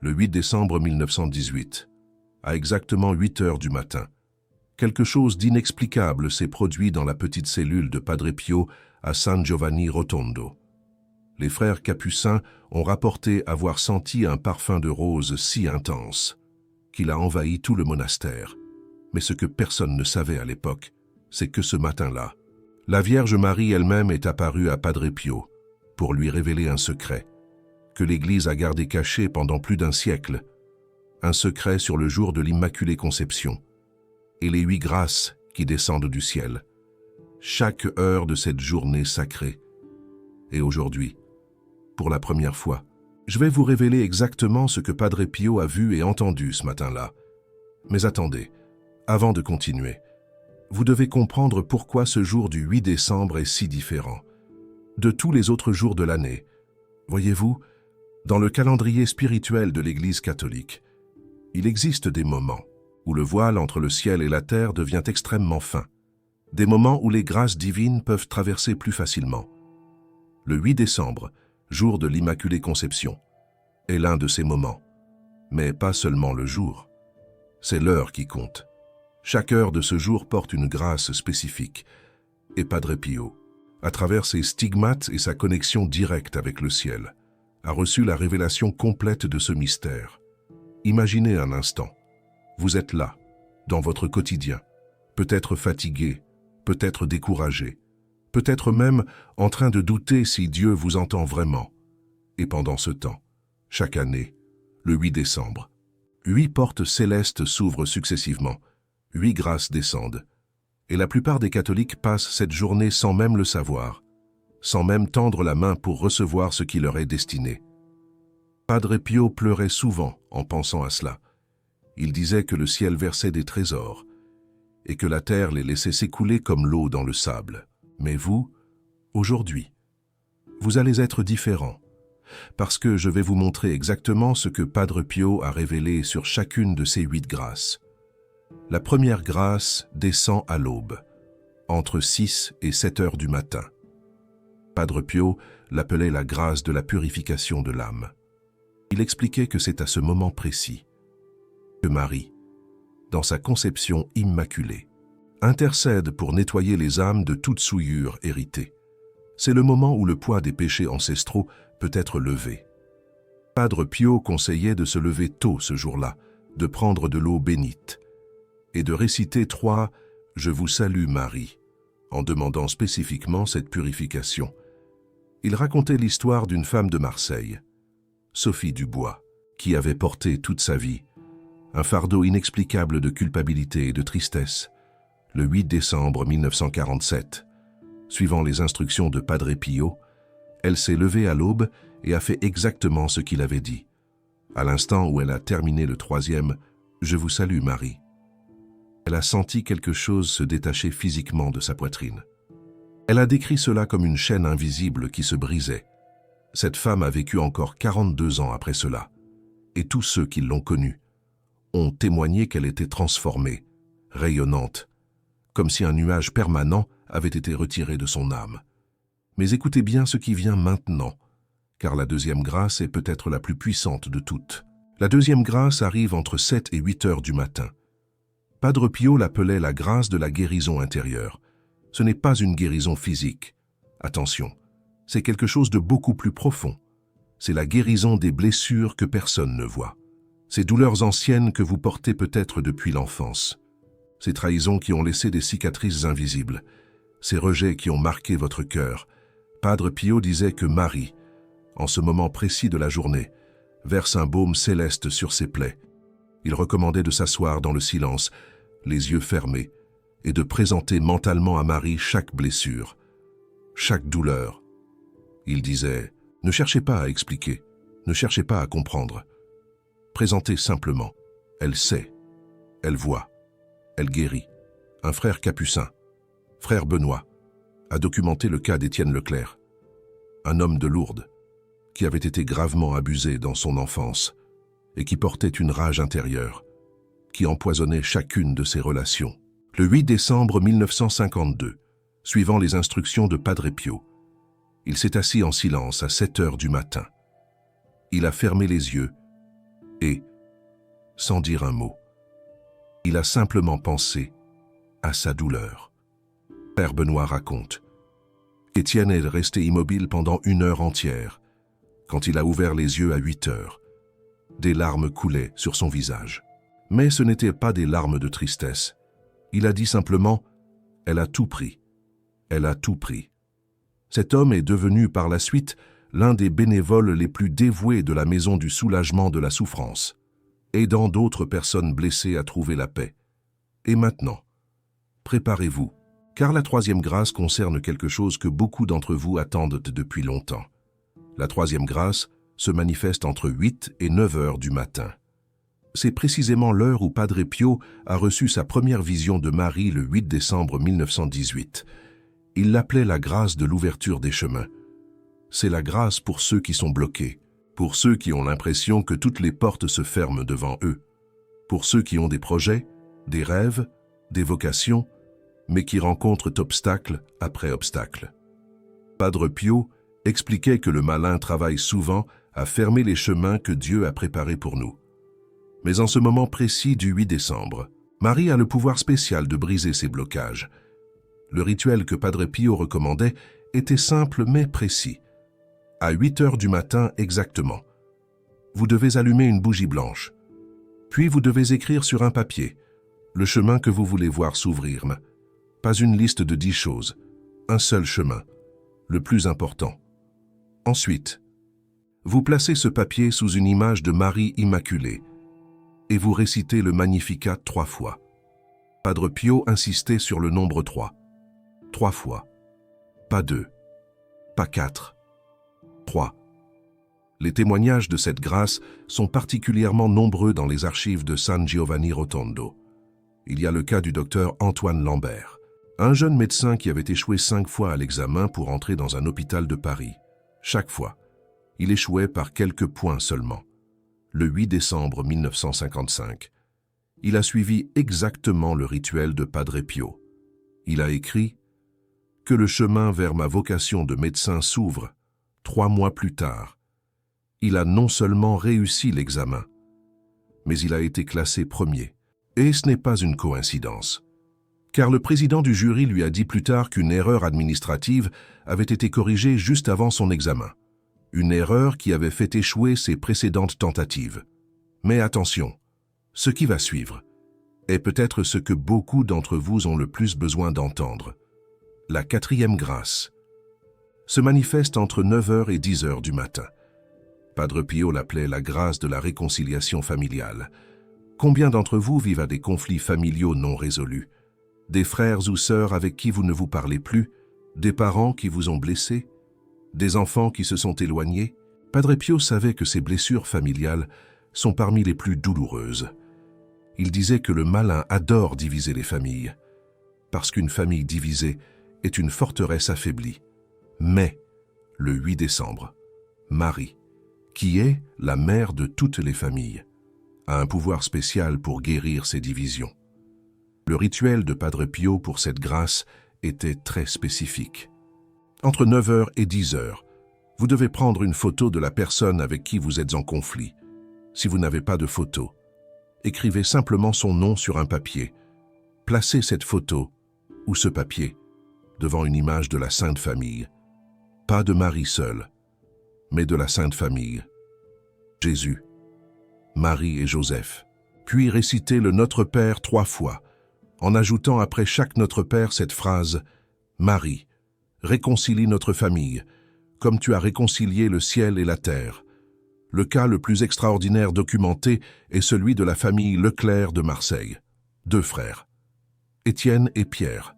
le 8 décembre 1918, à exactement 8 heures du matin. Quelque chose d'inexplicable s'est produit dans la petite cellule de Padre Pio à San Giovanni Rotondo. Les frères capucins ont rapporté avoir senti un parfum de rose si intense qu'il a envahi tout le monastère. Mais ce que personne ne savait à l'époque, c'est que ce matin-là, la Vierge Marie elle-même est apparue à Padre Pio pour lui révéler un secret que l'Église a gardé caché pendant plus d'un siècle, un secret sur le jour de l'Immaculée Conception et les 8 grâces qui descendent du ciel, chaque heure de cette journée sacrée. Et aujourd'hui, pour la première fois, je vais vous révéler exactement ce que Padre Pio a vu et entendu ce matin-là. Mais attendez, avant de continuer, vous devez comprendre pourquoi ce jour du 8 décembre est si différent de tous les autres jours de l'année. Voyez-vous, dans le calendrier spirituel de l'Église catholique, il existe des moments où le voile entre le ciel et la terre devient extrêmement fin, des moments où les grâces divines peuvent traverser plus facilement. Le 8 décembre, jour de l'Immaculée Conception, est l'un de ces moments, mais pas seulement le jour. C'est l'heure qui compte. Chaque heure de ce jour porte une grâce spécifique, et Padre Pio, à travers ses stigmates et sa connexion directe avec le ciel, a reçu la révélation complète de ce mystère. Imaginez un instant, vous êtes là, dans votre quotidien, peut-être fatigué, peut-être découragé, peut-être même en train de douter si Dieu vous entend vraiment. Et pendant ce temps, chaque année, le 8 décembre, 8 portes célestes s'ouvrent successivement, 8 grâces descendent, et la plupart des catholiques passent cette journée sans même le savoir, sans même tendre la main pour recevoir ce qui leur est destiné. Padre Pio pleurait souvent en pensant à cela. Il disait que le ciel versait des trésors et que la terre les laissait s'écouler comme l'eau dans le sable. Mais vous, aujourd'hui, vous allez être différent, parce que je vais vous montrer exactement ce que Padre Pio a révélé sur chacune de ces 8 grâces. La première grâce descend à l'aube, entre 6 et 7 heures du matin. Padre Pio l'appelait la grâce de la purification de l'âme. Il expliquait que c'est à ce moment précis que Marie, dans sa conception immaculée, intercède pour nettoyer les âmes de toute souillure héritée. C'est le moment où le poids des péchés ancestraux peut être levé. Padre Pio conseillait de se lever tôt ce jour-là, de prendre de l'eau bénite et de réciter 3 « Je vous salue Marie » en demandant spécifiquement cette purification. Il racontait l'histoire d'une femme de Marseille, Sophie Dubois, qui avait porté toute sa vie un fardeau inexplicable de culpabilité et de tristesse. Le 8 décembre 1947, suivant les instructions de Padre Pio, elle s'est levée à l'aube et a fait exactement ce qu'il avait dit. À l'instant où elle a terminé le 3e « Je vous salue Marie », elle a senti quelque chose se détacher physiquement de sa poitrine. Elle a décrit cela comme une chaîne invisible qui se brisait. Cette femme a vécu encore 42 ans après cela, et tous ceux qui l'ont connue ont témoigné qu'elle était transformée, rayonnante, comme si un nuage permanent avait été retiré de son âme. Mais écoutez bien ce qui vient maintenant, car la 2e grâce est peut-être la plus puissante de toutes. La 2e grâce arrive entre 7 et 8 heures du matin. Padre Pio l'appelait la grâce de la guérison intérieure. Ce n'est pas une guérison physique. Attention, c'est quelque chose de beaucoup plus profond. C'est la guérison des blessures que personne ne voit. Ces douleurs anciennes que vous portez peut-être depuis l'enfance. Ces trahisons qui ont laissé des cicatrices invisibles. Ces rejets qui ont marqué votre cœur. Padre Pio disait que Marie, en ce moment précis de la journée, verse un baume céleste sur ses plaies. Il recommandait de s'asseoir dans le silence, les yeux fermés, et de présenter mentalement à Marie chaque blessure, chaque douleur. Il disait, ne cherchez pas à expliquer, ne cherchez pas à comprendre. Présentez simplement. Elle sait, elle voit, elle guérit. Un frère capucin, frère Benoît, a documenté le cas d'Étienne Leclerc, un homme de Lourdes, qui avait été gravement abusé dans son enfance et qui portait une rage intérieure, qui empoisonnait chacune de ses relations. Le 8 décembre 1952, suivant les instructions de Padre Pio, il s'est assis en silence à 7 heures du matin. Il a fermé les yeux Et, sans dire un mot, il a simplement pensé à sa douleur. Père Benoît raconte qu'Étienne est resté immobile pendant 1 heure entière. Quand il a ouvert les yeux à 8 heures, des larmes coulaient sur son visage. Mais ce n'étaient pas des larmes de tristesse. Il a dit simplement « Elle a tout pris. Elle a tout pris ». Cet homme est devenu par la suite l'un des bénévoles les plus dévoués de la Maison du Soulagement de la Souffrance, aidant d'autres personnes blessées à trouver la paix. Et maintenant, préparez-vous, car la 3e grâce concerne quelque chose que beaucoup d'entre vous attendent depuis longtemps. La 3e grâce se manifeste entre 8 et 9 heures du matin. C'est précisément l'heure où Padre Pio a reçu sa première vision de Marie le 8 décembre 1918. Il l'appelait la grâce de l'ouverture des chemins. C'est la grâce pour ceux qui sont bloqués, pour ceux qui ont l'impression que toutes les portes se ferment devant eux, pour ceux qui ont des projets, des rêves, des vocations, mais qui rencontrent obstacle après obstacle. Padre Pio expliquait que le malin travaille souvent à fermer les chemins que Dieu a préparés pour nous. Mais en ce moment précis du 8 décembre, Marie a le pouvoir spécial de briser ces blocages. Le rituel que Padre Pio recommandait était simple mais précis. À 8 heures du matin exactement, vous devez allumer une bougie blanche. Puis vous devez écrire sur un papier le chemin que vous voulez voir s'ouvrir. Pas une liste de 10 choses, un seul chemin, le plus important. Ensuite, vous placez ce papier sous une image de Marie Immaculée et vous récitez le Magnificat 3 fois. Padre Pio insistait sur le nombre 3. 3 fois. Pas 2. Pas 4. 3. Les témoignages de cette grâce sont particulièrement nombreux dans les archives de San Giovanni Rotondo. Il y a le cas du docteur Antoine Lambert, un jeune médecin qui avait échoué 5 fois à l'examen pour entrer dans un hôpital de Paris. Chaque fois, il échouait par quelques points seulement. Le 8 décembre 1955, il a suivi exactement le rituel de Padre Pio. Il a écrit « Que le chemin vers ma vocation de médecin s'ouvre. 3 mois plus tard, il a non seulement réussi l'examen, mais il a été classé premier. Et ce n'est pas une coïncidence. Car le président du jury lui a dit plus tard qu'une erreur administrative avait été corrigée juste avant son examen. Une erreur qui avait fait échouer ses précédentes tentatives. Mais attention, ce qui va suivre est peut-être ce que beaucoup d'entre vous ont le plus besoin d'entendre. La 4e grâce se manifeste entre 9 heures et 10 heures du matin. Padre Pio l'appelait la grâce de la réconciliation familiale. Combien d'entre vous vivent à des conflits familiaux non résolus? Des frères ou sœurs avec qui vous ne vous parlez plus? Des parents qui vous ont blessés? Des enfants qui se sont éloignés? Padre Pio savait que ces blessures familiales sont parmi les plus douloureuses. Il disait que le malin adore diviser les familles, parce qu'une famille divisée est une forteresse affaiblie. Mais, le 8 décembre, Marie, qui est la mère de toutes les familles, a un pouvoir spécial pour guérir ces divisions. Le rituel de Padre Pio pour cette grâce était très spécifique. Entre 9 heures et 10 heures, vous devez prendre une photo de la personne avec qui vous êtes en conflit. Si vous n'avez pas de photo, écrivez simplement son nom sur un papier. Placez cette photo, ou ce papier, devant une image de la Sainte Famille. Pas de Marie seule, mais de la Sainte Famille. Jésus, Marie et Joseph. Puis récitez le Notre Père 3 fois, en ajoutant après chaque Notre Père cette phrase « Marie, réconcilie notre famille, comme tu as réconcilié le ciel et la terre ». Le cas le plus extraordinaire documenté est celui de la famille Leclerc de Marseille. 2 frères, Étienne et Pierre,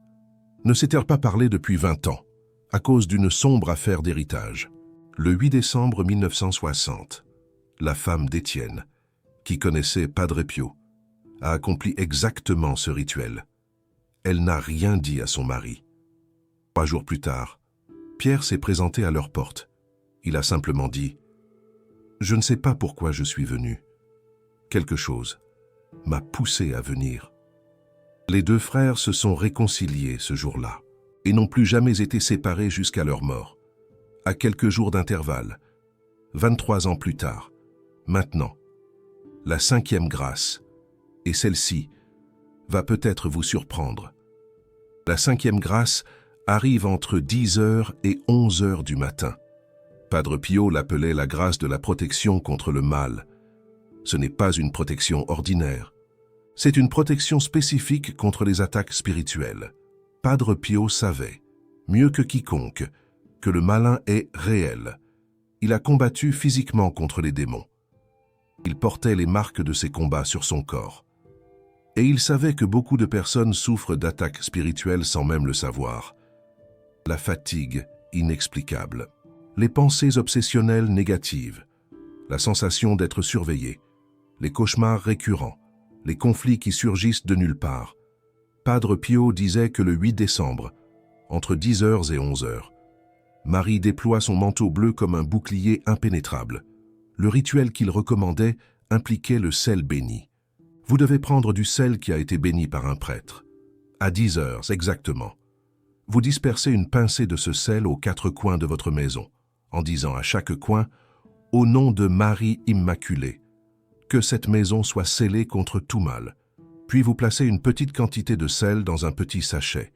ne s'étaient pas parlé depuis 20 ans, à cause d'une sombre affaire d'héritage. Le 8 décembre 1960, la femme d'Étienne, qui connaissait Padre Pio, a accompli exactement ce rituel. Elle n'a rien dit à son mari. 3 jours plus tard, Pierre s'est présenté à leur porte. Il a simplement dit « Je ne sais pas pourquoi je suis venu. Quelque chose m'a poussé à venir. » Les 2 frères se sont réconciliés ce jour-là et n'ont plus jamais été séparés jusqu'à leur mort. À quelques jours d'intervalle, 23 ans plus tard, maintenant, la cinquième grâce, et celle-ci va peut-être vous surprendre. La cinquième grâce arrive entre 10 heures et 11 heures du matin. Padre Pio l'appelait la grâce de la protection contre le mal. Ce n'est pas une protection ordinaire. C'est une protection spécifique contre les attaques spirituelles. Padre Pio savait, mieux que quiconque, que le malin est réel. Il a combattu physiquement contre les démons. Il portait les marques de ses combats sur son corps. Et il savait que beaucoup de personnes souffrent d'attaques spirituelles sans même le savoir. La fatigue inexplicable, les pensées obsessionnelles négatives, la sensation d'être surveillé, les cauchemars récurrents, les conflits qui surgissent de nulle part. Padre Pio disait que le 8 décembre, entre 10 heures et 11 heures, Marie déploie son manteau bleu comme un bouclier impénétrable. Le rituel qu'il recommandait impliquait le sel béni. Vous devez prendre du sel qui a été béni par un prêtre. À 10 heures exactement, vous dispersez une pincée de ce sel aux 4 coins de votre maison, en disant à chaque coin « Au nom de Marie Immaculée », que cette maison soit scellée contre tout mal. Puis vous placez une petite quantité de sel dans un petit sachet,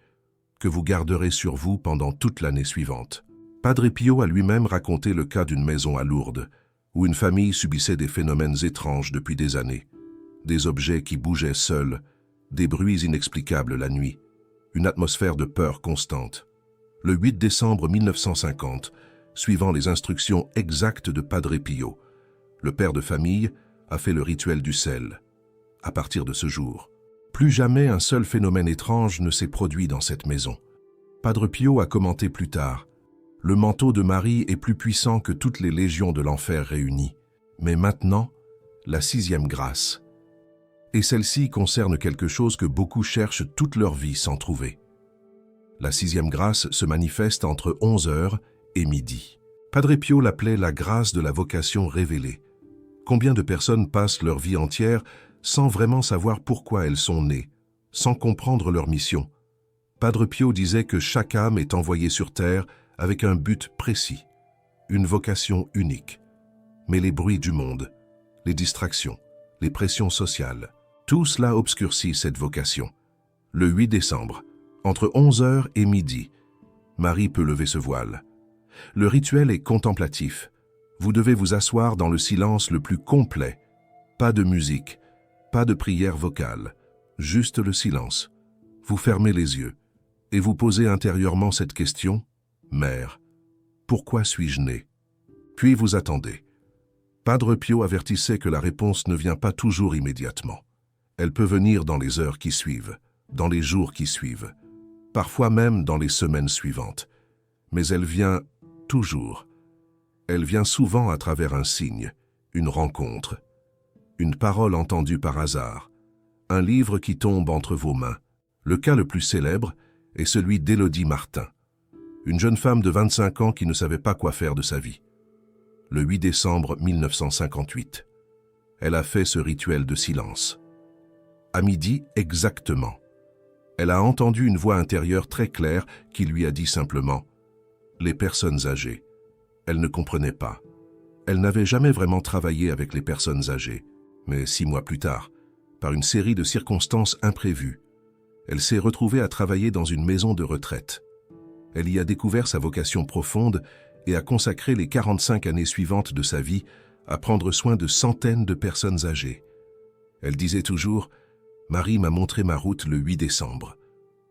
que vous garderez sur vous pendant toute l'année suivante. Padre Pio a lui-même raconté le cas d'une maison à Lourdes, où une famille subissait des phénomènes étranges depuis des années. Des objets qui bougeaient seuls, des bruits inexplicables la nuit, une atmosphère de peur constante. Le 8 décembre 1950, suivant les instructions exactes de Padre Pio, le père de famille a fait le rituel du sel. À partir de ce jour, plus jamais un seul phénomène étrange ne s'est produit dans cette maison. Padre Pio a commenté plus tard: « Le manteau de Marie est plus puissant que toutes les légions de l'enfer réunies. Mais maintenant, la 6e grâce. Et celle-ci concerne quelque chose que beaucoup cherchent toute leur vie sans trouver. La 6e grâce se manifeste entre 11 heures et midi. Padre Pio l'appelait la grâce de la vocation révélée. Combien de personnes passent leur vie entière sans vraiment savoir pourquoi elles sont nées, sans comprendre leur mission? Padre Pio disait que chaque âme est envoyée sur terre avec un but précis, une vocation unique. Mais les bruits du monde, les distractions, les pressions sociales, tout cela obscurcit cette vocation. Le 8 décembre, entre 11 heures et midi, Marie peut lever ce voile. Le rituel est contemplatif. Vous devez vous asseoir dans le silence le plus complet. Pas de musique, pas de prière vocale, juste le silence. Vous fermez les yeux et vous posez intérieurement cette question: Mère, pourquoi suis-je né? Puis vous attendez. Padre Pio avertissait que la réponse ne vient pas toujours immédiatement. Elle peut venir dans les heures qui suivent, dans les jours qui suivent, parfois même dans les semaines suivantes. Mais elle vient toujours. Elle vient souvent à travers un signe, une rencontre, une parole entendue par hasard, un livre qui tombe entre vos mains. Le cas le plus célèbre est celui d'Élodie Martin, une jeune femme de 25 ans qui ne savait pas quoi faire de sa vie. Le 8 décembre 1958, elle a fait ce rituel de silence. À midi exactement, elle a entendu une voix intérieure très claire qui lui a dit simplement « Les personnes âgées ». Elle ne comprenait pas. Elle n'avait jamais vraiment travaillé avec les personnes âgées. Mais 6 mois plus tard, par une série de circonstances imprévues, elle s'est retrouvée à travailler dans une maison de retraite. Elle y a découvert sa vocation profonde et a consacré les 45 années suivantes de sa vie à prendre soin de centaines de personnes âgées. Elle disait toujours « Marie m'a montré ma route le 8 décembre.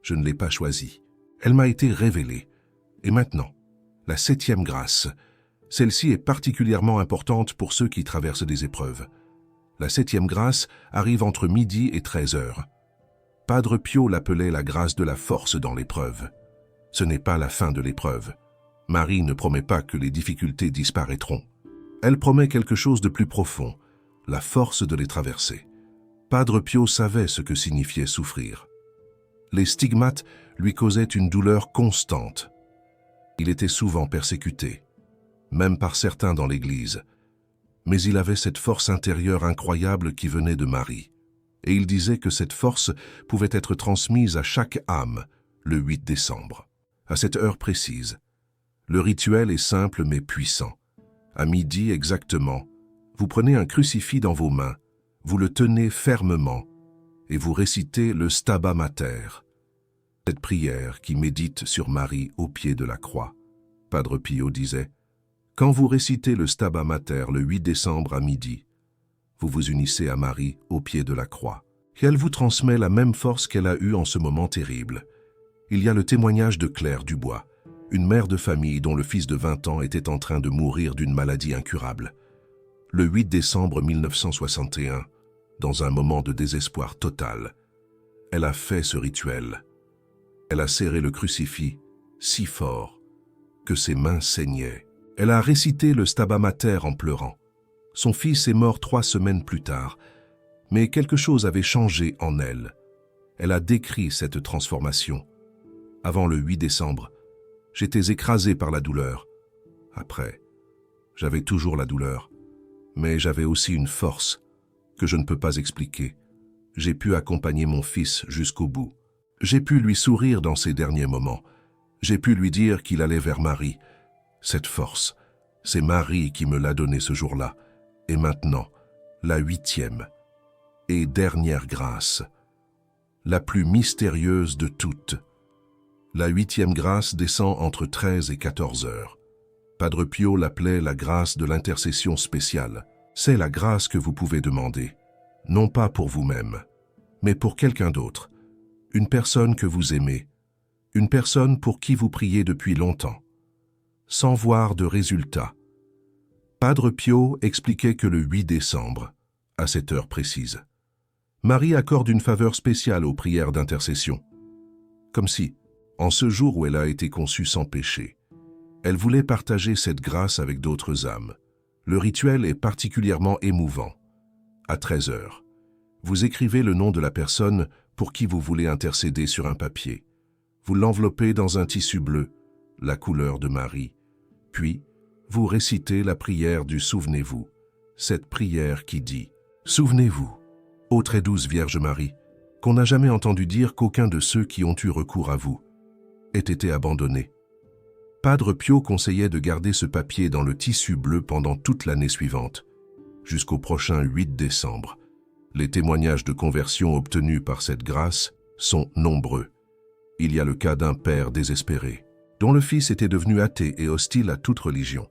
Je ne l'ai pas choisie. Elle m'a été révélée. Et maintenant, la 7e grâce. Celle-ci est particulièrement importante pour ceux qui traversent des épreuves. La 7e grâce arrive entre midi et 13 heures. Padre Pio l'appelait la grâce de la force dans l'épreuve. Ce n'est pas la fin de l'épreuve. Marie ne promet pas que les difficultés disparaîtront. Elle promet quelque chose de plus profond, la force de les traverser. Padre Pio savait ce que signifiait souffrir. Les stigmates lui causaient une douleur constante. Il était souvent persécuté, même par certains dans l'Église. Mais il avait cette force intérieure incroyable qui venait de Marie. Et il disait que cette force pouvait être transmise à chaque âme le 8 décembre, à cette heure précise. Le rituel est simple mais puissant. À midi exactement, vous prenez un crucifix dans vos mains, Vous le tenez fermement et vous récitez le Stabat Mater, cette prière qui médite sur Marie au pied de la croix. Padre Pio disait, « Quand vous récitez le Stabat Mater le 8 décembre à midi, vous vous unissez à Marie au pied de la croix. Et elle vous transmet la même force qu'elle a eue en ce moment terrible. » Il y a le témoignage de Claire Dubois, une mère de famille dont le fils de 20 ans était en train de mourir d'une maladie incurable. Le 8 décembre 1961, dans un moment de désespoir total, elle a fait ce rituel. Elle a serré le crucifix si fort que ses mains saignaient. Elle a récité le Stabat Mater en pleurant. Son fils est mort 3 semaines plus tard, mais quelque chose avait changé en elle. Elle a décrit cette transformation. Avant le 8 décembre, j'étais écrasé par la douleur. Après, j'avais toujours la douleur, mais j'avais aussi une force que je ne peux pas expliquer. J'ai pu accompagner mon fils jusqu'au bout. J'ai pu lui sourire dans ses derniers moments. J'ai pu lui dire qu'il allait vers Marie. Cette force, c'est Marie qui me l'a donnée ce jour-là. Et maintenant, la 8e et dernière grâce, la plus mystérieuse de toutes. La 8e grâce descend entre 13 et 14 heures. Padre Pio l'appelait la grâce de l'intercession spéciale. C'est la grâce que vous pouvez demander, non pas pour vous-même, mais pour quelqu'un d'autre, une personne que vous aimez, une personne pour qui vous priez depuis longtemps, sans voir de résultat. Padre Pio expliquait que le 8 décembre, à cette heure précise, Marie accorde une faveur spéciale aux prières d'intercession, comme si, en ce jour où elle a été conçue sans péché, elle voulait partager cette grâce avec d'autres âmes. Le rituel est particulièrement émouvant. À 13 heures, vous écrivez le nom de la personne pour qui vous voulez intercéder sur un papier. Vous l'enveloppez dans un tissu bleu, la couleur de Marie. Puis, vous récitez la prière du Souvenez-vous, cette prière qui dit « Souvenez-vous, ô très douce Vierge Marie, qu'on n'a jamais entendu dire qu'aucun de ceux qui ont eu recours à vous ait été abandonné. » Padre Pio conseillait de garder ce papier dans le tissu bleu pendant toute l'année suivante, jusqu'au prochain 8 décembre. Les témoignages de conversion obtenus par cette grâce sont nombreux. Il y a le cas d'un père désespéré, dont le fils était devenu athée et hostile à toute religion.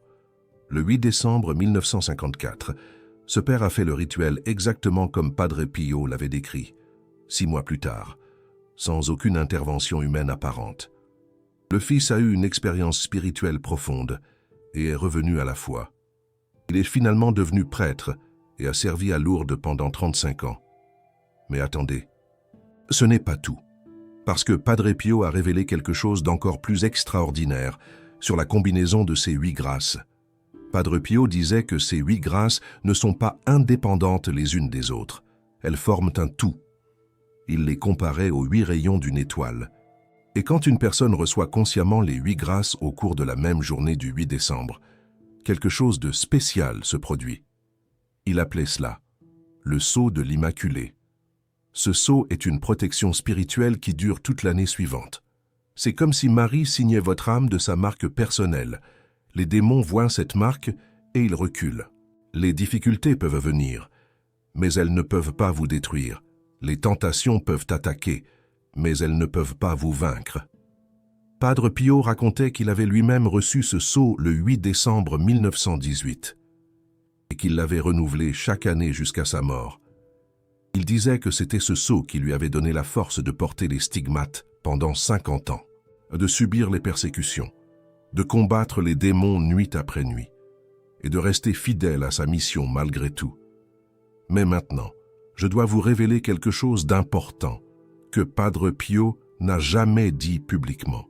Le 8 décembre 1954, ce père a fait le rituel exactement comme Padre Pio l'avait décrit, 6 mois plus tard, sans aucune intervention humaine apparente. Le fils a eu une expérience spirituelle profonde et est revenu à la foi. Il est finalement devenu prêtre et a servi à Lourdes pendant 35 ans. Mais attendez, ce n'est pas tout, parce que Padre Pio a révélé quelque chose d'encore plus extraordinaire sur la combinaison de ces 8 grâces. Padre Pio disait que ces 8 grâces ne sont pas indépendantes les unes des autres, elles forment un tout. Il les comparait aux 8 rayons d'une étoile. Et quand une personne reçoit consciemment les 8 grâces au cours de la même journée du 8 décembre, quelque chose de spécial se produit. Il appelait cela le sceau de l'Immaculée. Ce sceau est une protection spirituelle qui dure toute l'année suivante. C'est comme si Marie signait votre âme de sa marque personnelle. Les démons voient cette marque et ils reculent. Les difficultés peuvent venir, mais elles ne peuvent pas vous détruire. Les tentations peuvent attaquer, mais elles ne peuvent pas vous vaincre. Padre Pio racontait qu'il avait lui-même reçu ce sceau le 8 décembre 1918 et qu'il l'avait renouvelé chaque année jusqu'à sa mort. Il disait que c'était ce sceau qui lui avait donné la force de porter les stigmates pendant 50 ans, de subir les persécutions, de combattre les démons nuit après nuit et de rester fidèle à sa mission malgré tout. Mais maintenant, je dois vous révéler quelque chose d'important que Padre Pio n'a jamais dit publiquement,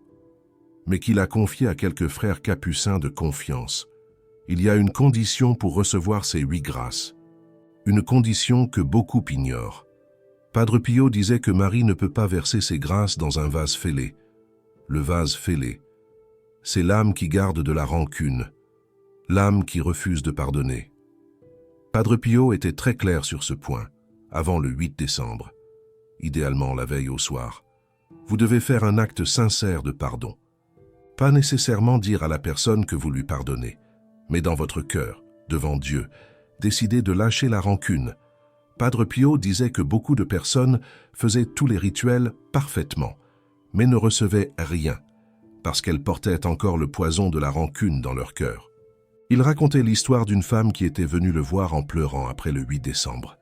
mais qu'il a confié à quelques frères capucins de confiance. Il y a une condition pour recevoir ces 8 grâces, une condition que beaucoup ignorent. Padre Pio disait que Marie ne peut pas verser ses grâces dans un vase fêlé. Le vase fêlé, c'est l'âme qui garde de la rancune, l'âme qui refuse de pardonner. Padre Pio était très clair sur ce point, avant le 8 décembre. Idéalement la veille au soir. Vous devez faire un acte sincère de pardon. Pas nécessairement dire à la personne que vous lui pardonnez, mais dans votre cœur, devant Dieu, décidez de lâcher la rancune, Padre Pio disait que beaucoup de personnes faisaient tous les rituels parfaitement, mais ne recevaient rien, parce qu'elles portaient encore le poison de la rancune dans leur cœur. Il racontait l'histoire d'une femme qui était venue le voir en pleurant après le 8 décembre.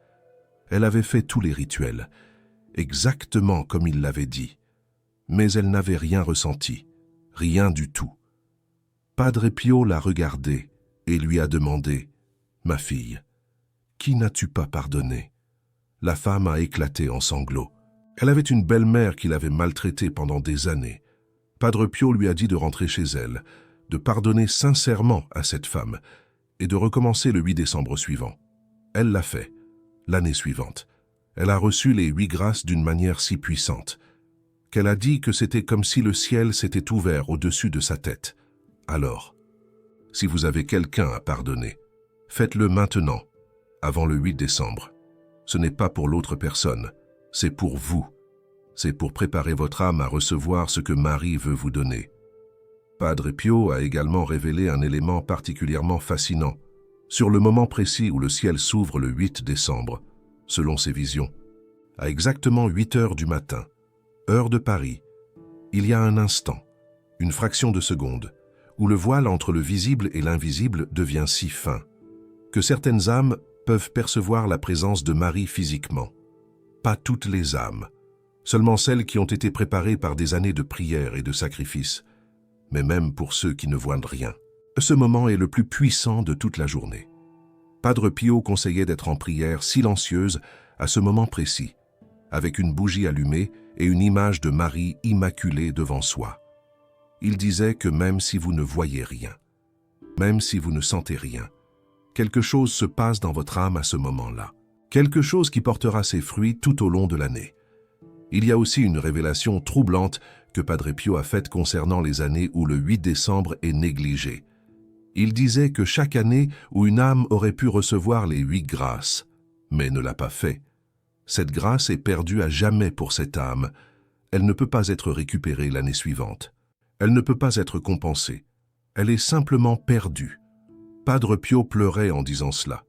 Elle avait fait tous les rituels, exactement comme il l'avait dit, mais elle n'avait rien ressenti, rien du tout. Padre Pio l'a regardée et lui a demandé « Ma fille, qui n'as-tu pas pardonné ?» La femme a éclaté en sanglots. Elle avait une belle-mère qui l'avait maltraitée pendant des années. Padre Pio lui a dit de rentrer chez elle, de pardonner sincèrement à cette femme et de recommencer le 8 décembre suivant. Elle l'a fait, l'année suivante. Elle a reçu les 8 grâces d'une manière si puissante qu'elle a dit que c'était comme si le ciel s'était ouvert au-dessus de sa tête. Alors, si vous avez quelqu'un à pardonner, faites-le maintenant, avant le 8 décembre. Ce n'est pas pour l'autre personne, c'est pour vous. C'est pour préparer votre âme à recevoir ce que Marie veut vous donner. Padre Pio a également révélé un élément particulièrement fascinant sur le moment précis où le ciel s'ouvre le 8 décembre, selon ses visions. À exactement 8 heures du matin, heure de Paris, il y a un instant, une fraction de seconde, où le voile entre le visible et l'invisible devient si fin que certaines âmes peuvent percevoir la présence de Marie physiquement. Pas toutes les âmes, seulement celles qui ont été préparées par des années de prière et de sacrifice, mais même pour ceux qui ne voient rien. Ce moment est le plus puissant de toute la journée. Padre Pio conseillait d'être en prière silencieuse à ce moment précis, avec une bougie allumée et une image de Marie immaculée devant soi. Il disait que même si vous ne voyez rien, même si vous ne sentez rien, quelque chose se passe dans votre âme à ce moment-là, quelque chose qui portera ses fruits tout au long de l'année. Il y a aussi une révélation troublante que Padre Pio a faite concernant les années où le 8 décembre est négligé. Il disait que chaque année où une âme aurait pu recevoir les 8 grâces, mais ne l'a pas fait, cette grâce est perdue à jamais pour cette âme. Elle ne peut pas être récupérée l'année suivante. Elle ne peut pas être compensée. Elle est simplement perdue. Padre Pio pleurait en disant cela.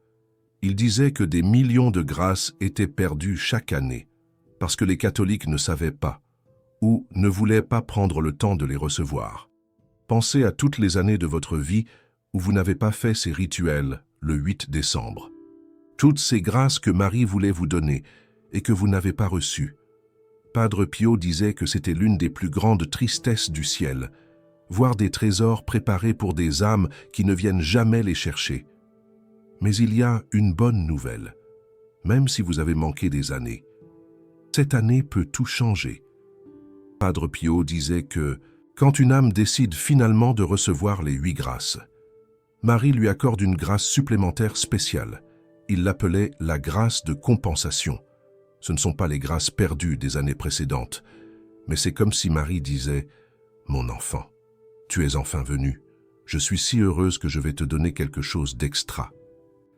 Il disait que des millions de grâces étaient perdues chaque année, parce que les catholiques ne savaient pas, ou ne voulaient pas prendre le temps de les recevoir. Pensez à toutes les années de votre vie où vous n'avez pas fait ces rituels le 8 décembre. Toutes ces grâces que Marie voulait vous donner et que vous n'avez pas reçues. Padre Pio disait que c'était l'une des plus grandes tristesses du ciel, voir des trésors préparés pour des âmes qui ne viennent jamais les chercher. Mais il y a une bonne nouvelle, même si vous avez manqué des années. Cette année peut tout changer. Padre Pio disait que, quand une âme décide finalement de recevoir les 8 grâces, Marie lui accorde une grâce supplémentaire spéciale. Il l'appelait la grâce de compensation. Ce ne sont pas les grâces perdues des années précédentes, mais c'est comme si Marie disait « Mon enfant, tu es enfin venu. Je suis si heureuse que je vais te donner quelque chose d'extra. »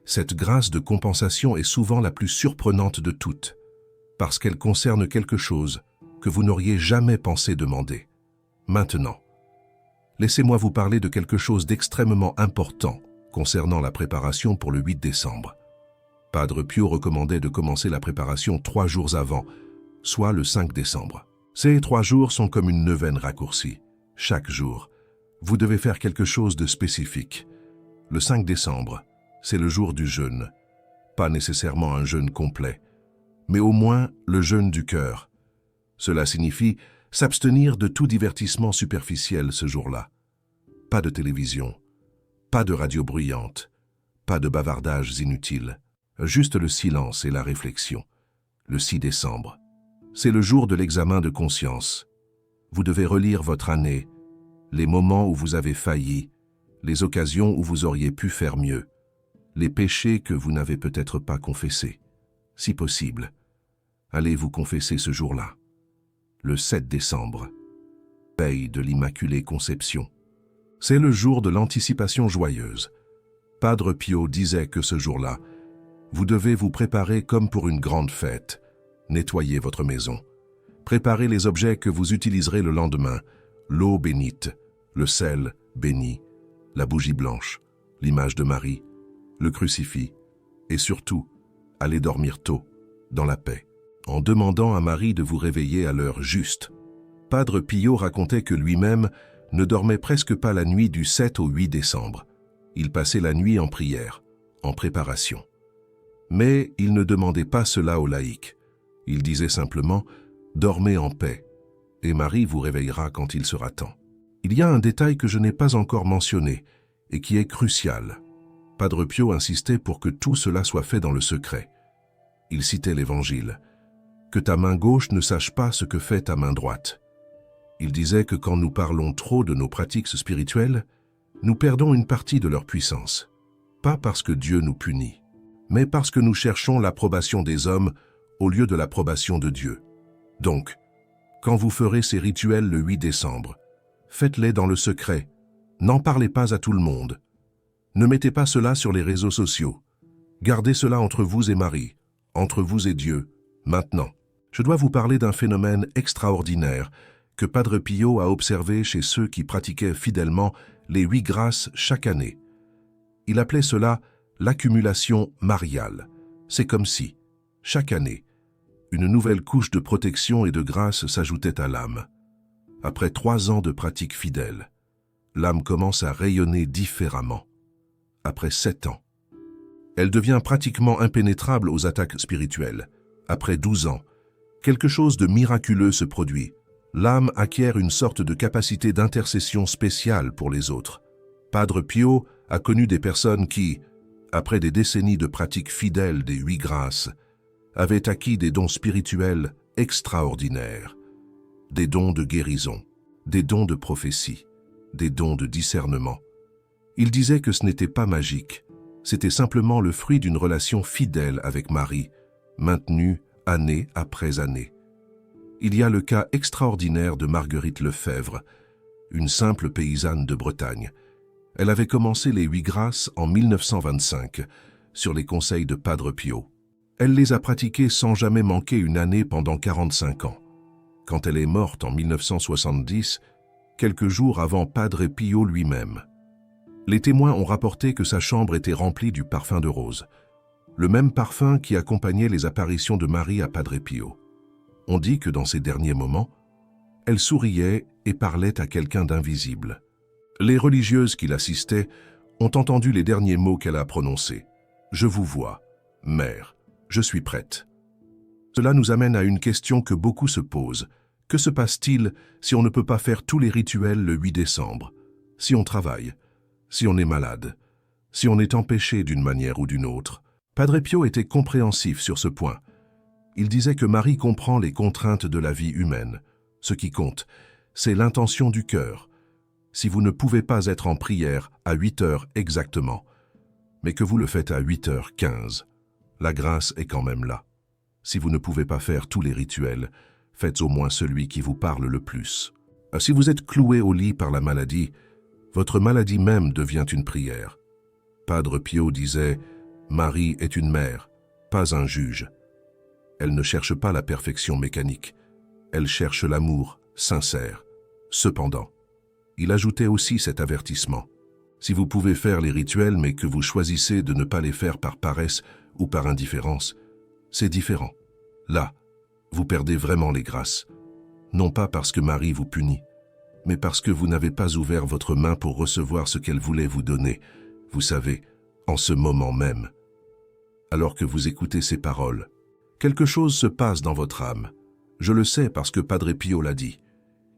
Cette grâce de compensation est souvent la plus surprenante de toutes, parce qu'elle concerne quelque chose que vous n'auriez jamais pensé demander. Maintenant, laissez-moi vous parler de quelque chose d'extrêmement important concernant la préparation pour le 8 décembre. Padre Pio recommandait de commencer la préparation 3 jours avant, soit le 5 décembre. Ces 3 jours sont comme une neuvaine raccourcie. Chaque jour, vous devez faire quelque chose de spécifique. Le 5 décembre, c'est le jour du jeûne. Pas nécessairement un jeûne complet, mais au moins le jeûne du cœur. Cela signifie s'abstenir de tout divertissement superficiel ce jour-là. Pas de télévision, pas de radio bruyante, pas de bavardages inutiles. Juste le silence et la réflexion. Le 6 décembre, c'est le jour de l'examen de conscience. Vous devez relire votre année, les moments où vous avez failli, les occasions où vous auriez pu faire mieux, les péchés que vous n'avez peut-être pas confessés. Si possible, allez vous confesser ce jour-là. Le 7 décembre, veille de l'Immaculée Conception. C'est le jour de l'anticipation joyeuse. Padre Pio disait que ce jour-là, vous devez vous préparer comme pour une grande fête. Nettoyez votre maison. Préparez les objets que vous utiliserez le lendemain. L'eau bénite, le sel béni, la bougie blanche, l'image de Marie, le crucifix. Et surtout, allez dormir tôt, dans la paix, en demandant à Marie de vous réveiller à l'heure juste. Padre Pio racontait que lui-même ne dormait presque pas la nuit du 7 au 8 décembre. Il passait la nuit en prière, en préparation. Mais il ne demandait pas cela aux laïcs. Il disait simplement « Dormez en paix, et Marie vous réveillera quand il sera temps ». Il y a un détail que je n'ai pas encore mentionné et qui est crucial. Padre Pio insistait pour que tout cela soit fait dans le secret. Il citait l'Évangile. « Que ta main gauche ne sache pas ce que fait ta main droite ». Il disait que quand nous parlons trop de nos pratiques spirituelles, nous perdons une partie de leur puissance. Pas parce que Dieu nous punit, mais parce que nous cherchons l'approbation des hommes au lieu de l'approbation de Dieu. Donc, quand vous ferez ces rituels le 8 décembre, faites-les dans le secret. N'en parlez pas à tout le monde. Ne mettez pas cela sur les réseaux sociaux. Gardez cela entre vous et Marie, entre vous et Dieu, maintenant. Je dois vous parler d'un phénomène extraordinaire que Padre Pio a observé chez ceux qui pratiquaient fidèlement les 8 grâces chaque année. Il appelait cela l'accumulation mariale. C'est comme si, chaque année, une nouvelle couche de protection et de grâce s'ajoutait à l'âme. Après 3 ans de pratique fidèle, l'âme commence à rayonner différemment. Après 7 ans, elle devient pratiquement impénétrable aux attaques spirituelles. Après 12 ans, quelque chose de miraculeux se produit. L'âme acquiert une sorte de capacité d'intercession spéciale pour les autres. Padre Pio a connu des personnes qui, après des décennies de pratique fidèle des 8 grâces, avaient acquis des dons spirituels extraordinaires, des dons de guérison, des dons de prophétie, des dons de discernement. Il disait que ce n'était pas magique, c'était simplement le fruit d'une relation fidèle avec Marie, maintenue année après année. Il y a le cas extraordinaire de Marguerite Lefebvre, une simple paysanne de Bretagne. Elle avait commencé les 8 grâces en 1925, sur les conseils de Padre Pio. Elle les a pratiquées sans jamais manquer une année pendant 45 ans. Quand elle est morte en 1970, quelques jours avant Padre Pio lui-même. Les témoins ont rapporté que sa chambre était remplie du parfum de rose, le même parfum qui accompagnait les apparitions de Marie à Padre Pio. On dit que dans ces derniers moments, elle souriait et parlait à quelqu'un d'invisible. Les religieuses qui l'assistaient ont entendu les derniers mots qu'elle a prononcés. « Je vous vois, mère, je suis prête ». Cela nous amène à une question que beaucoup se posent. Que se passe-t-il si on ne peut pas faire tous les rituels le 8 décembre? Si on travaille? Si on est malade? Si on est empêché d'une manière ou d'une autre? Padre Pio était compréhensif sur ce point. Il disait que Marie comprend les contraintes de la vie humaine. Ce qui compte, c'est l'intention du cœur. Si vous ne pouvez pas être en prière à 8 heures exactement, mais que vous le faites à 8h15, la grâce est quand même là. Si vous ne pouvez pas faire tous les rituels, faites au moins celui qui vous parle le plus. Si vous êtes cloué au lit par la maladie, votre maladie même devient une prière. Padre Pio disait « Marie est une mère, pas un juge ». Elle ne cherche pas la perfection mécanique, elle cherche l'amour sincère. Cependant, il ajoutait aussi cet avertissement. Si vous pouvez faire les rituels mais que vous choisissez de ne pas les faire par paresse ou par indifférence, c'est différent. Là, vous perdez vraiment les grâces. Non pas parce que Marie vous punit, mais parce que vous n'avez pas ouvert votre main pour recevoir ce qu'elle voulait vous donner, vous savez, en ce moment même. Alors que vous écoutez ces paroles, quelque chose se passe dans votre âme. Je le sais parce que Padre Pio l'a dit.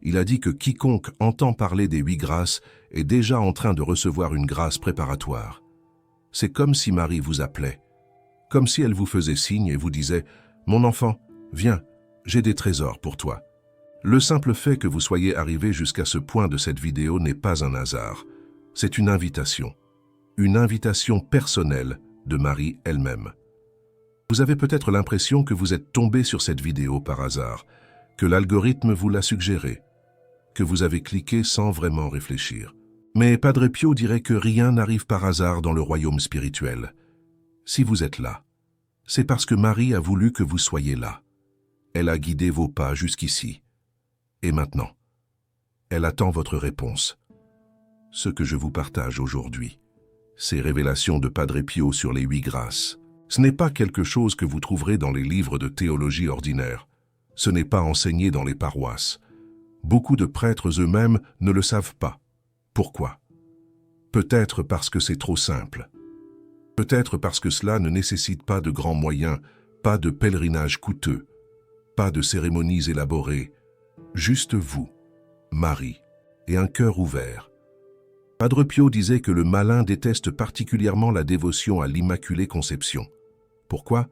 Il a dit que quiconque entend parler des 8 grâces est déjà en train de recevoir une grâce préparatoire. C'est comme si Marie vous appelait, comme si elle vous faisait signe et vous disait « Mon enfant, viens, j'ai des trésors pour toi ». Le simple fait que vous soyez arrivé jusqu'à ce point de cette vidéo n'est pas un hasard. C'est une invitation personnelle de Marie elle-même. Vous avez peut-être l'impression que vous êtes tombé sur cette vidéo par hasard, que l'algorithme vous l'a suggéré, que vous avez cliqué sans vraiment réfléchir. Mais Padre Pio dirait que rien n'arrive par hasard dans le royaume spirituel. Si vous êtes là, c'est parce que Marie a voulu que vous soyez là. Elle a guidé vos pas jusqu'ici. Et maintenant, elle attend votre réponse. Ce que je vous partage aujourd'hui, ces révélations de Padre Pio sur les 8 grâces, Ce n'est pas quelque chose que vous trouverez dans les livres de théologie ordinaire. Ce n'est pas enseigné dans les paroisses. Beaucoup de prêtres eux-mêmes ne le savent pas. Pourquoi? Peut-être parce que c'est trop simple. Peut-être parce que cela ne nécessite pas de grands moyens, pas de pèlerinage coûteux, pas de cérémonies élaborées. Juste vous, Marie, et un cœur ouvert. Padre Pio disait que le malin déteste particulièrement la dévotion à l'Immaculée Conception. Pourquoi?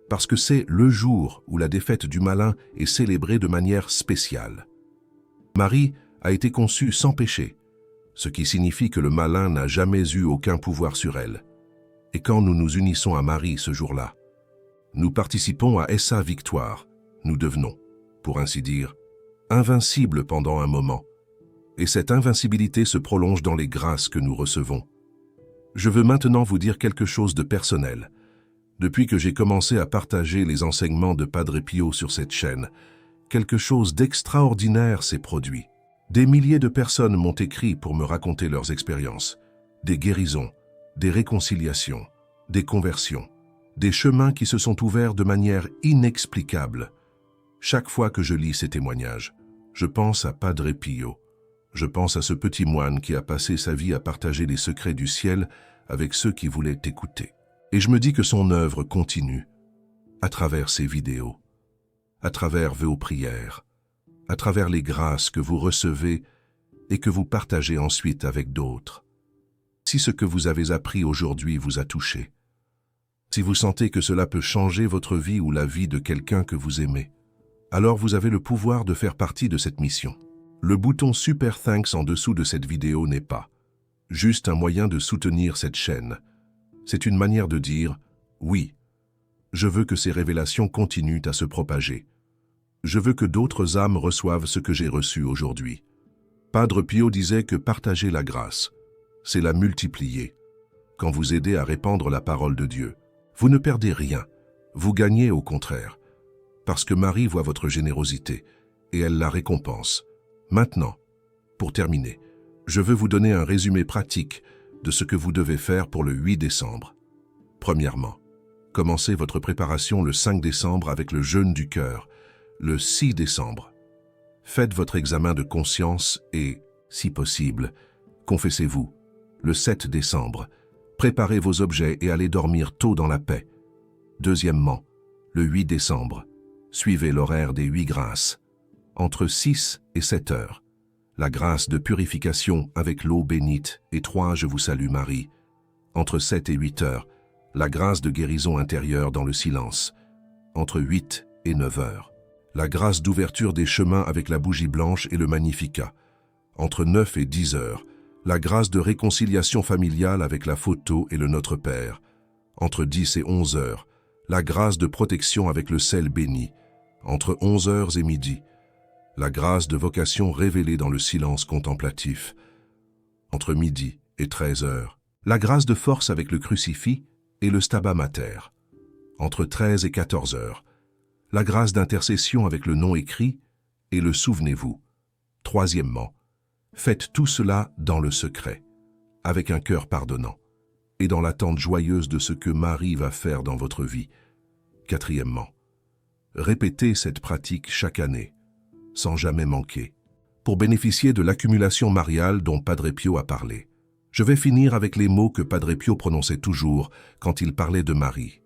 Parce que c'est le jour où la défaite du malin est célébrée de manière spéciale. Marie a été conçue sans péché, ce qui signifie que le malin n'a jamais eu aucun pouvoir sur elle. Et quand nous nous unissons à Marie ce jour-là, nous participons à sa victoire. Nous devenons, pour ainsi dire, invincibles pendant un moment. Et cette invincibilité se prolonge dans les grâces que nous recevons. Je veux maintenant vous dire quelque chose de personnel. Depuis que j'ai commencé à partager les enseignements de Padre Pio sur cette chaîne, quelque chose d'extraordinaire s'est produit. Des milliers de personnes m'ont écrit pour me raconter leurs expériences, des guérisons, des réconciliations, des conversions, des chemins qui se sont ouverts de manière inexplicable. Chaque fois que je lis ces témoignages, je pense à Padre Pio. Je pense à ce petit moine qui a passé sa vie à partager les secrets du ciel avec ceux qui voulaient écouter. Et je me dis que son œuvre continue, à travers ses vidéos, à travers vos prières, à travers les grâces que vous recevez et que vous partagez ensuite avec d'autres. Si ce que vous avez appris aujourd'hui vous a touché, si vous sentez que cela peut changer votre vie ou la vie de quelqu'un que vous aimez, alors vous avez le pouvoir de faire partie de cette mission. Le bouton Super Thanks en dessous de cette vidéo n'est pas juste un moyen de soutenir cette chaîne. C'est une manière de dire « Oui, je veux que ces révélations continuent à se propager. Je veux que d'autres âmes reçoivent ce que j'ai reçu aujourd'hui. » Padre Pio disait que partager la grâce, c'est la multiplier. Quand vous aidez à répandre la parole de Dieu, vous ne perdez rien, vous gagnez au contraire. Parce que Marie voit votre générosité et elle la récompense. Maintenant, pour terminer, je veux vous donner un résumé pratique de ce que vous devez faire pour le 8 décembre. Premièrement, commencez votre préparation le 5 décembre avec le jeûne du cœur. Le 6 décembre, faites votre examen de conscience et, si possible, confessez-vous. Le 7 décembre, préparez vos objets et allez dormir tôt dans la paix. Deuxièmement, le 8 décembre, suivez l'horaire des 8 grâces. Entre 6 et 7 heures, la grâce de purification avec l'eau bénite et 3 Je vous salue Marie. Entre 7 et 8 heures, la grâce de guérison intérieure dans le silence. Entre 8 et 9 heures, la grâce d'ouverture des chemins avec la bougie blanche et le Magnificat. Entre 9 et 10 heures, la grâce de réconciliation familiale avec la photo et le Notre Père. Entre 10 et 11 heures, la grâce de protection avec le sel béni. Entre 11 heures et midi, la grâce de vocation révélée dans le silence contemplatif. Entre midi et 13 heures, la grâce de force avec le crucifix et le Stabat Mater. Entre 13 et 14 heures, la grâce d'intercession avec le nom écrit et le souvenez-vous. Troisièmement, faites tout cela dans le secret, avec un cœur pardonnant, et dans l'attente joyeuse de ce que Marie va faire dans votre vie. Quatrièmement, répétez cette pratique chaque année, sans jamais manquer, pour bénéficier de l'accumulation mariale dont Padre Pio a parlé. Je vais finir avec les mots que Padre Pio prononçait toujours quand il parlait de Marie.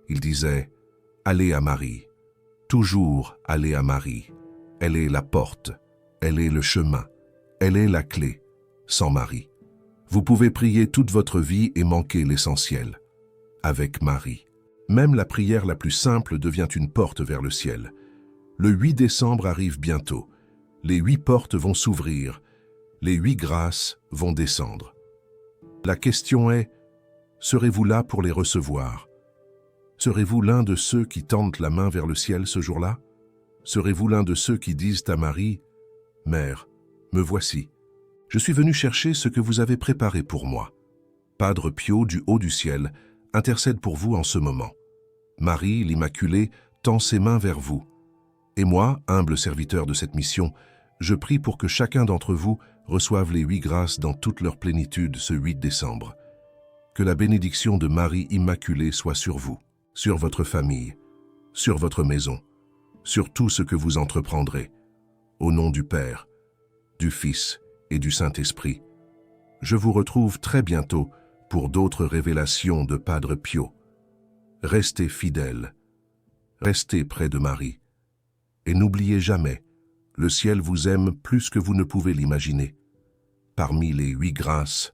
Il disait « Allez à Marie ». Toujours aller à Marie. Elle est la porte, elle est le chemin, elle est la clé. Sans Marie, vous pouvez prier toute votre vie et manquer l'essentiel. Avec Marie, même la prière la plus simple devient une porte vers le ciel. Le 8 décembre arrive bientôt. Les 8 portes vont s'ouvrir. Les 8 grâces vont descendre. La question est, serez-vous là pour les recevoir? Serez-vous l'un de ceux qui tendent la main vers le ciel ce jour-là? Serez-vous l'un de ceux qui disent à Marie, « Mère, me voici. Je suis venu chercher ce que vous avez préparé pour moi. » Padre Pio du haut du ciel intercède pour vous en ce moment. Marie, l'Immaculée, tend ses mains vers vous. Et moi, humble serviteur de cette mission, je prie pour que chacun d'entre vous reçoive les 8 grâces dans toute leur plénitude ce 8 décembre. Que la bénédiction de Marie Immaculée soit sur vous, sur votre famille, sur votre maison, sur tout ce que vous entreprendrez. Au nom du Père, du Fils et du Saint-Esprit. Je vous retrouve très bientôt pour d'autres révélations de Padre Pio. Restez fidèles, restez près de Marie. Et n'oubliez jamais, le ciel vous aime plus que vous ne pouvez l'imaginer. Parmi les 8 grâces,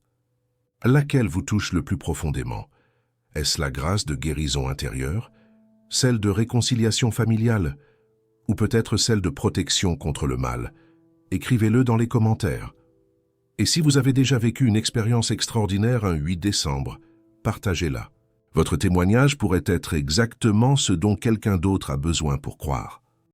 laquelle vous touche le plus profondément? Est-ce la grâce de guérison intérieure, celle de réconciliation familiale, ou peut-être celle de protection contre le mal? Écrivez-le dans les commentaires. Et si vous avez déjà vécu une expérience extraordinaire un 8 décembre, partagez-la. Votre témoignage pourrait être exactement ce dont quelqu'un d'autre a besoin pour croire.